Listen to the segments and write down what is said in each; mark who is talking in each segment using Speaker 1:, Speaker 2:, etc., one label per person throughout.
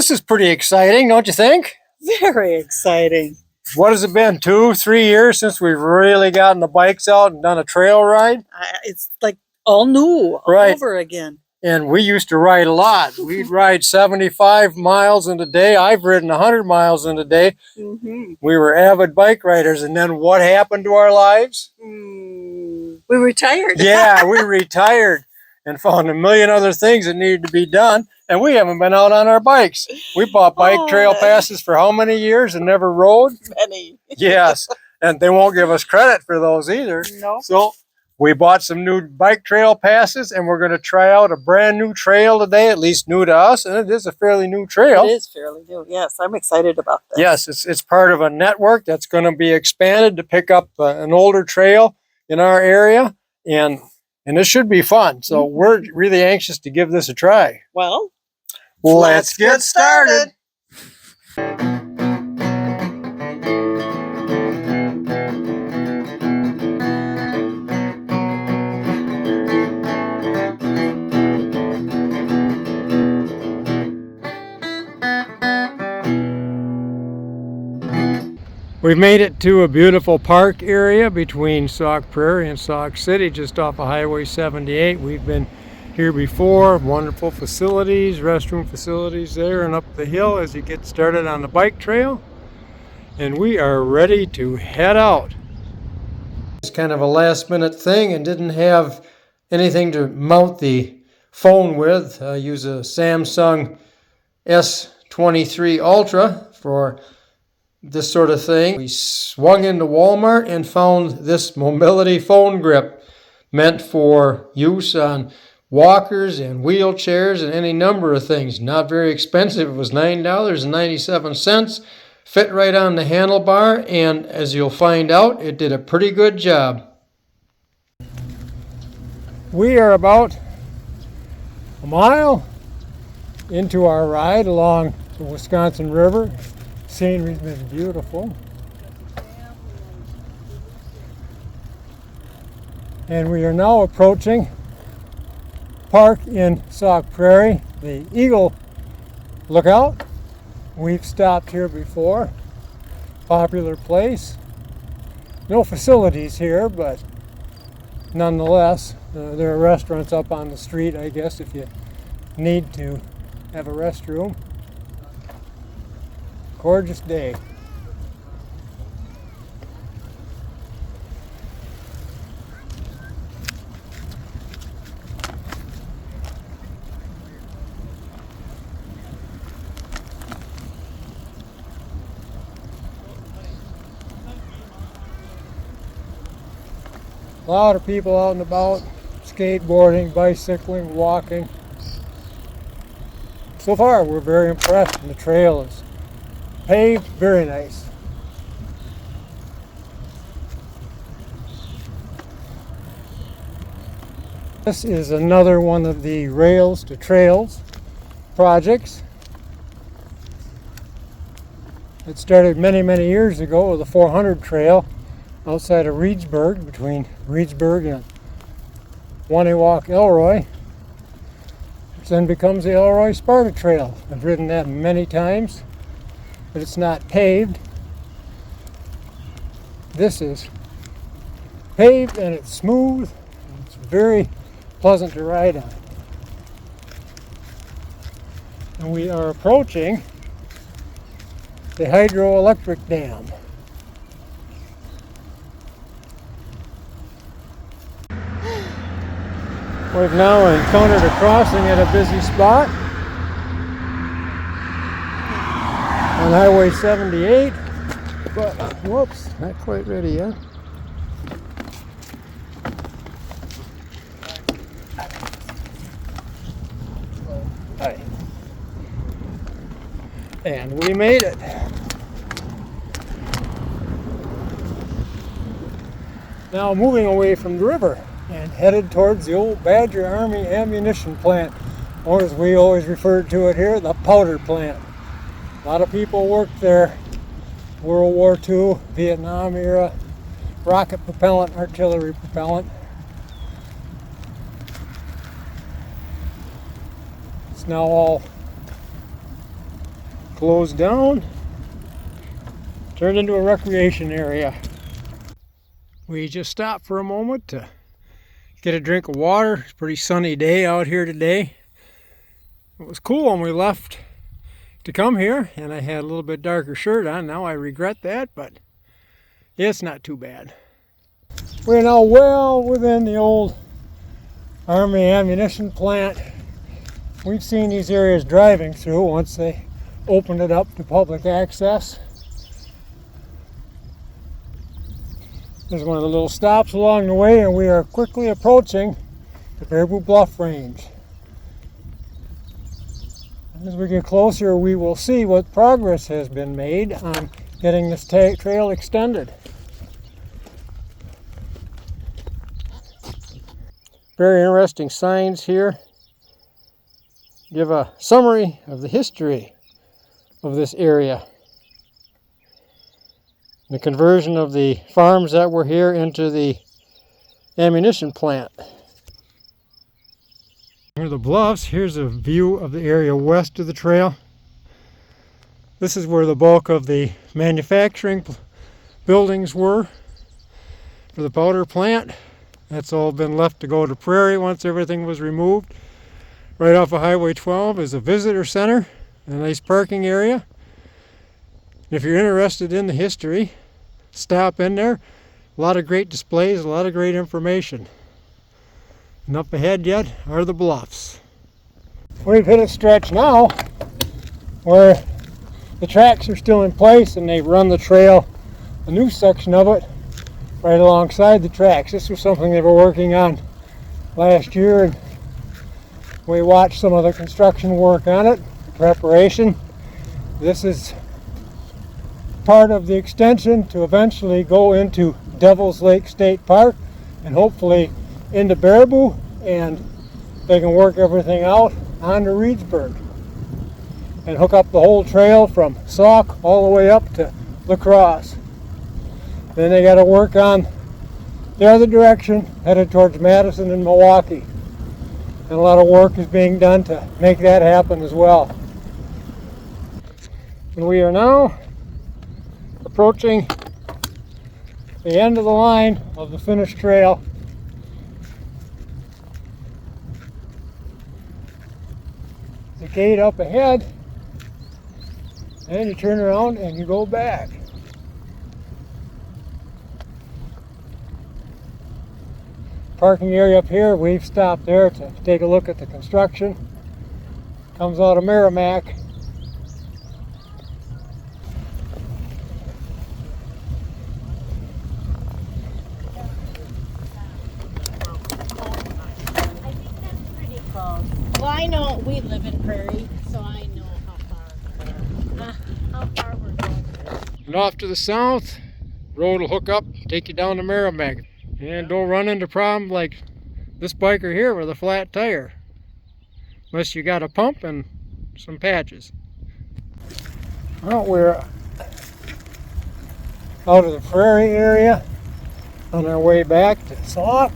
Speaker 1: This is pretty exciting, don't you think?
Speaker 2: Very exciting.
Speaker 1: What has it been, 2-3 years since we've really gotten the bikes out and done a trail ride?
Speaker 2: It's like all new, all
Speaker 1: Right.
Speaker 2: over again.
Speaker 1: And we used to ride a lot. We'd ride 75 miles in a day. I've ridden 100 miles in a day.
Speaker 2: Mm-hmm.
Speaker 1: We were avid bike riders. And then what happened to our lives?
Speaker 2: We retired.
Speaker 1: Yeah, we retired and found a million other things that needed to be done. And we haven't been out on our bikes. We bought bike trail passes for how many years and never rode?
Speaker 2: Many.
Speaker 1: Yes. And they won't give us credit for those either.
Speaker 2: No.
Speaker 1: So we bought some new bike trail passes, and we're going to try out a brand new trail today, at least new to us. And it is a fairly new trail.
Speaker 2: It is fairly new. Yes, I'm excited about this.
Speaker 1: Yes, it's part of a network that's going to be expanded to pick up an older trail in our area. And this should be fun. So we're really anxious to give this a try.
Speaker 2: Well,
Speaker 1: let's get started. We've made it to a beautiful park area between Sauk Prairie and Sauk City, just off of Highway 78. We've been here before. Wonderful facilities, restroom facilities there and up the hill as you get started on the bike trail. And we are ready to head out. It's kind of a last minute thing and didn't have anything to mount the phone with. I use a Samsung S23 Ultra for this sort of thing. We swung into Walmart and found this mobility phone grip meant for use on walkers and wheelchairs and any number of things. Not very expensive. It was $9.97. Fit right on the handlebar, and as you'll find out, it did a pretty good job. We are about a mile into our ride along the Wisconsin River. Scenery's been beautiful. And we are now approaching park in Sauk Prairie, the Eagle Lookout. We've stopped here before. Popular place. No facilities here, but nonetheless, there are restaurants up on the street, I guess, if you need to have a restroom. Gorgeous day. A lot of people out and about, skateboarding, bicycling, walking. So far, we're very impressed, and the trail is paved, very nice. This is another one of the Rails to Trails projects. It started many, many years ago with a 400 trail outside of Reedsburg, between Reedsburg and Waniwak Elroy, which then becomes the Elroy Sparta Trail. I've ridden that many times, but it's not paved. This is paved and it's smooth. And it's very pleasant to ride on. And we are approaching the hydroelectric dam. We've now encountered a crossing at a busy spot on Highway 78, but whoops, not quite ready yet. Hi. And we made it. Now moving away from the river and headed towards the old Badger Army ammunition plant, or as we always referred to it here, the powder plant. A lot of people worked there. World War II, Vietnam era, rocket propellant, artillery propellant. It's now all closed down, turned into a recreation area. We just stopped for a moment to get a drink of water. It's a pretty sunny day out here today. It was cool when we left to come here, and I had a little bit darker shirt on. Now I regret that, but it's not too bad. We're now well within the old Army ammunition plant. We've seen these areas driving through once they opened it up to public access. There's one of the little stops along the way, and we are quickly approaching the Baraboo Bluff Range. As we get closer, we will see what progress has been made on getting this trail extended. Very interesting signs here. Give a summary of the history of this area. The conversion of the farms that were here into the ammunition plant. Here are the bluffs. Here's a view of the area west of the trail. This is where the bulk of the manufacturing buildings were for the powder plant. That's all been left to go to prairie once everything was removed. Right off of Highway 12 is a visitor center, a nice parking area. If you're interested in the history, stop in there. A lot of great displays, a lot of great information. And up ahead yet are the bluffs. We've hit a stretch now where the tracks are still in place, and they've run the trail, a new section of it, right alongside the tracks. This was something they were working on last year, and we watched some of the construction work on it, preparation. This is part of the extension to eventually go into Devil's Lake State Park and hopefully into Baraboo, and they can work everything out on to Reedsburg and hook up the whole trail from Sauk all the way up to La Crosse. Then they got to work on the other direction, headed towards Madison and Milwaukee. And a lot of work is being done to make that happen as well. And we are now approaching the end of the line of the finished trail. The gate up ahead, and you turn around and you go back. Parking area up here, we've stopped there to take a look at the construction. Comes out of Merrimack.
Speaker 3: Well, I know we live in Prairie, so I know how far we're going.
Speaker 1: And off to the south, road will hook up, take you down to Merrimack. And don't run into problems like this biker here with a flat tire. Unless you got a pump and some patches. Well, we're out of the prairie area on our way back to Sauk.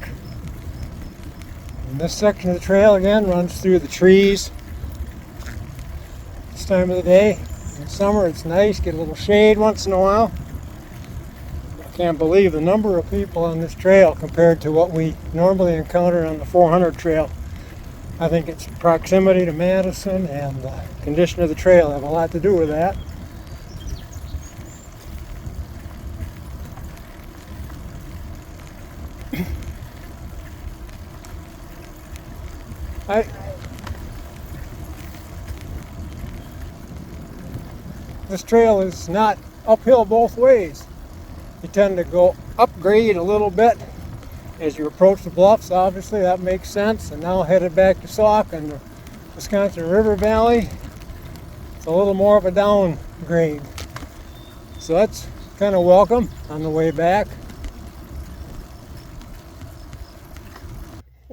Speaker 1: And this section of the trail again runs through the trees. This time of the day, in summer, it's nice, get a little shade once in a while. I can't believe the number of people on this trail compared to what we normally encounter on the 400 trail. I think it's proximity to Madison and the condition of the trail have a lot to do with that. This trail is not uphill both ways. You tend to go upgrade a little bit as you approach the bluffs. Obviously that makes sense. And now headed back to Sauk and the Wisconsin River Valley, it's a little more of a downgrade. So that's kind of welcome on the way back.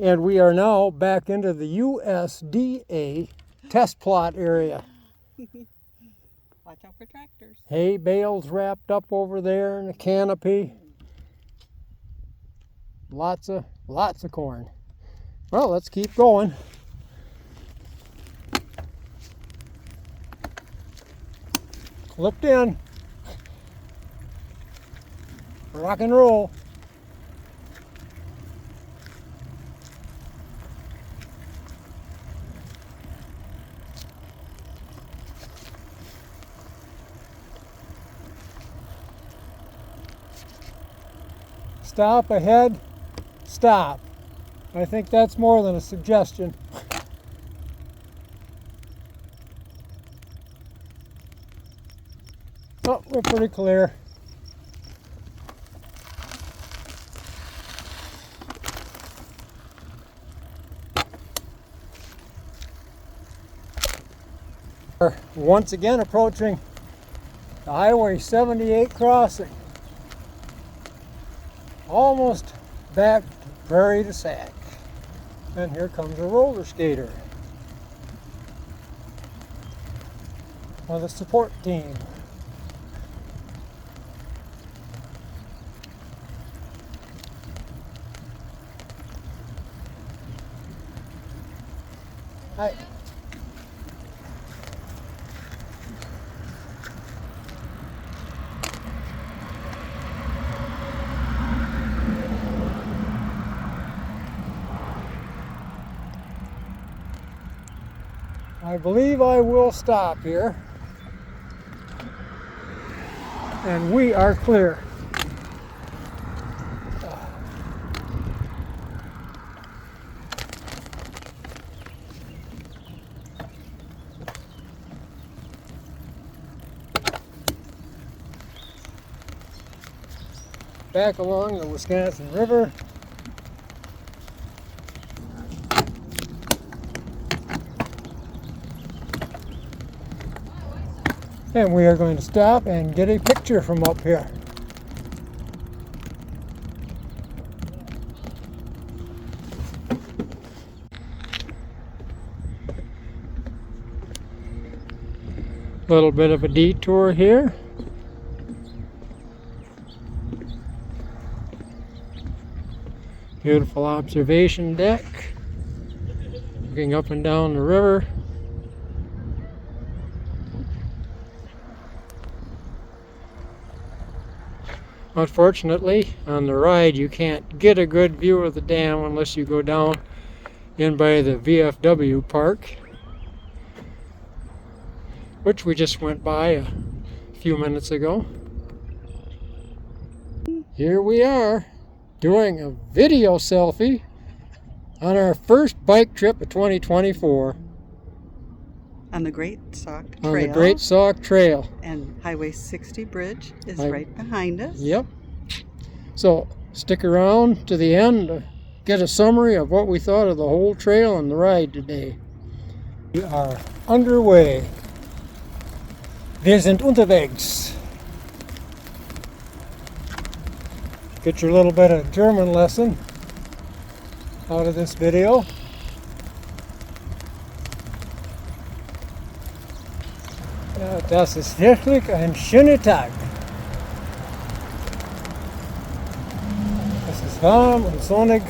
Speaker 1: And we are now back into the USDA test plot area.
Speaker 2: Watch out for tractors.
Speaker 1: Hay bales wrapped up over there in the canopy. Lots of corn. Well, let's keep going. flipped in. Rock and roll. Stop ahead, stop. I think that's more than a suggestion. Oh, we're pretty clear. We're once again approaching the Highway 78 crossing. Almost back to Prairie to Sac. And here comes a roller skater on the support team. Hi. I believe I will stop here, and we are clear. Back along the Wisconsin River. And we are going to stop and get a picture from up here. Little bit of a detour here. Beautiful observation deck. Looking up and down the river. Unfortunately, on the ride you can't get a good view of the dam unless you go down in by the VFW park, which we just went by a few minutes ago. Here we are doing a video selfie on our first bike trip of 2024.
Speaker 2: On the Great Sauk Trail.
Speaker 1: On the Great Sauk Trail.
Speaker 2: And Highway 60 bridge is right behind us.
Speaker 1: Yep. So stick around to the end to get a summary of what we thought of the whole trail and the ride today. We are underway. Wir sind unterwegs. Get your little bit of German lesson out of this video. Ja, das ist wirklich ein schöner Tag. Es ist warm und sonnig.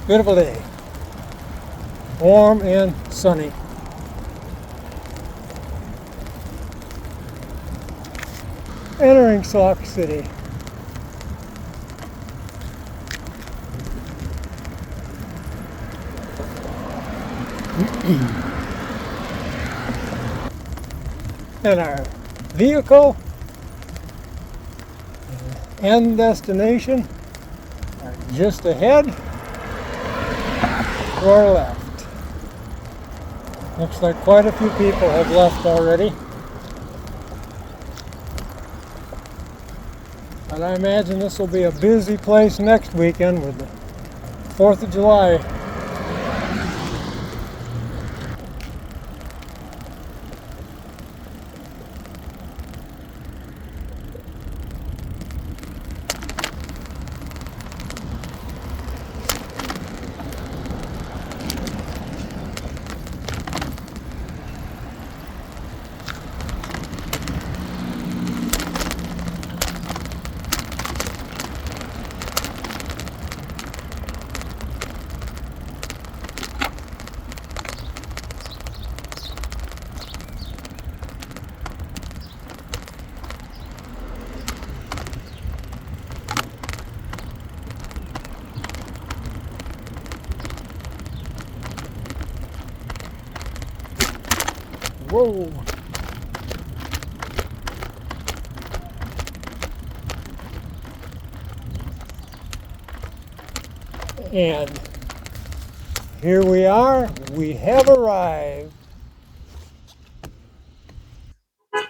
Speaker 1: Beautiful day. Warm and sunny. Entering Sauk City. And our vehicle and destination are just ahead to our left. Looks like quite a few people have left already. And I imagine this will be a busy place next weekend with the 4th of July. Whoa. And here we are. We have arrived.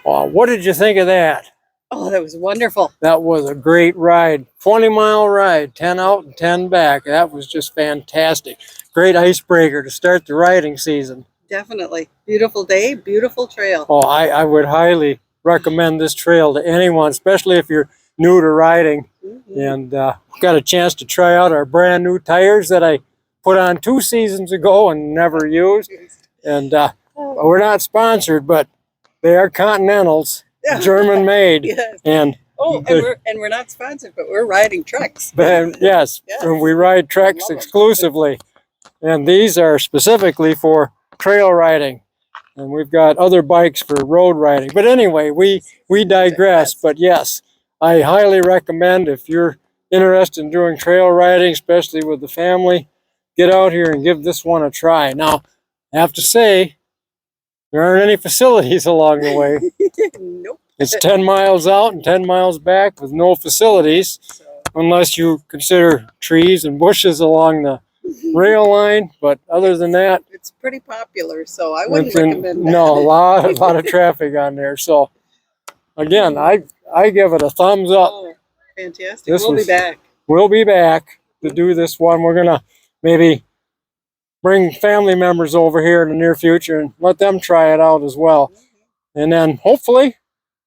Speaker 1: Oh, what did you think of that?
Speaker 2: Oh, that was wonderful.
Speaker 1: That was a great ride. 20-mile ride, 10 out and 10 back. That was just fantastic. Great icebreaker to start the riding season.
Speaker 2: Definitely. Beautiful day, beautiful trail.
Speaker 1: Oh, I would highly recommend this trail to anyone, especially if you're new to riding. And got a chance to try out our brand new tires that I put on 2 seasons ago and never used. And we're not sponsored, but they are Continentals, German made.
Speaker 2: Yes.
Speaker 1: And
Speaker 2: we're not sponsored, but we're riding trucks.
Speaker 1: Yes, and we ride Treks exclusively. And these are specifically for trail riding. And we've got other bikes for road riding. But anyway, we digress. But yes, I highly recommend, if you're interested in doing trail riding, especially with the family, get out here and give this one a try. Now, I have to say, there aren't any facilities along the way.
Speaker 2: Nope.
Speaker 1: It's 10 miles out and 10 miles back with no facilities, unless you consider trees and bushes along the rail line. But other than that,
Speaker 2: it's pretty popular, so I wouldn't recommend that.
Speaker 1: No, a lot of traffic on there. So again, I give it a thumbs up.
Speaker 2: Oh, fantastic. We'll be back.
Speaker 1: We'll be back to do this one. We're gonna maybe bring family members over here in the near future and let them try it out as well. And then hopefully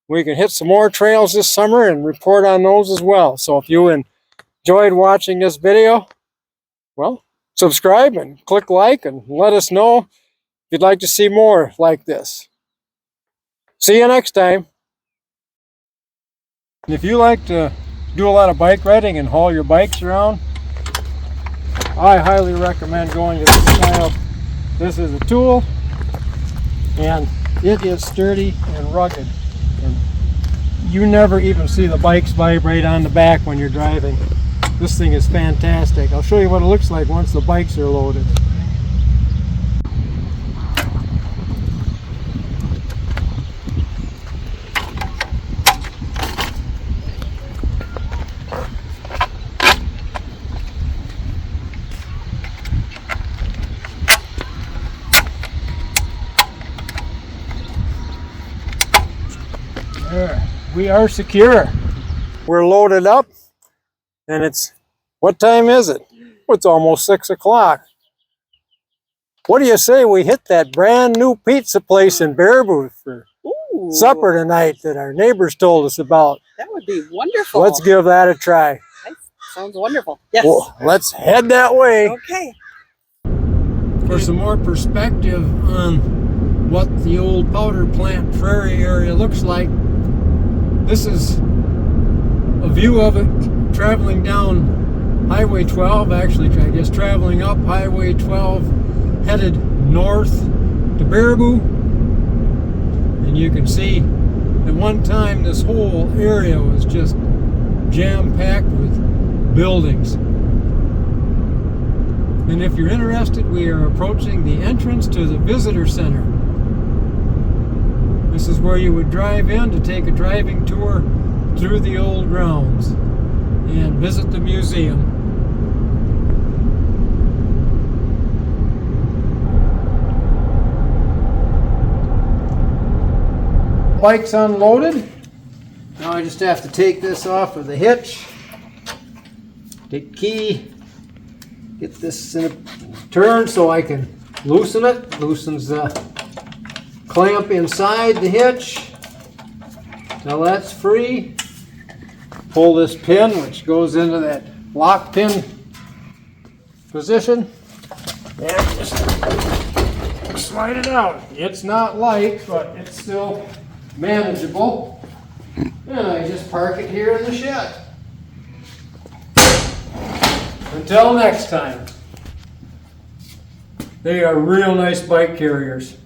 Speaker 1: we can hit some more trails this summer and report on those as well. So if you enjoyed watching this video, well, subscribe and click like and let us know if you'd like to see more like this. See you next time. If you like to do a lot of bike riding and haul your bikes around, I highly recommend going to this style. This is a tool, and it is sturdy and rugged. And you never even see the bikes vibrate on the back when you're driving. This thing is fantastic. I'll show you what it looks like once the bikes are loaded. There, we are secure. We're loaded up, and what time is it? Well, it's almost 6 o'clock. What do you say we hit that brand new pizza place in Baraboo for supper tonight that our neighbors told us about?
Speaker 2: That would be wonderful.
Speaker 1: Let's give that a try.
Speaker 2: That sounds wonderful. Yes.
Speaker 1: Well, let's head that way.
Speaker 2: Okay.
Speaker 1: For some more perspective on what the old powder plant prairie area looks like, this is a view of it traveling down Highway 12, actually I guess traveling up Highway 12, headed north to Baraboo. And you can see at one time this whole area was just jam-packed with buildings. And if you're interested, we are approaching the entrance to the visitor center. This is where you would drive in to take a driving tour through the old grounds and visit the museum. Bike's unloaded. Now I just have to take this off of the hitch. Take the key. Get this in a turn so I can loosen it. Loosens the clamp inside the hitch. Now that's free. Pull this pin, which goes into that lock pin position. And just slide it out. It's not light, but it's still manageable. And I just park it here in the shed. Until next time. They are real nice bike carriers.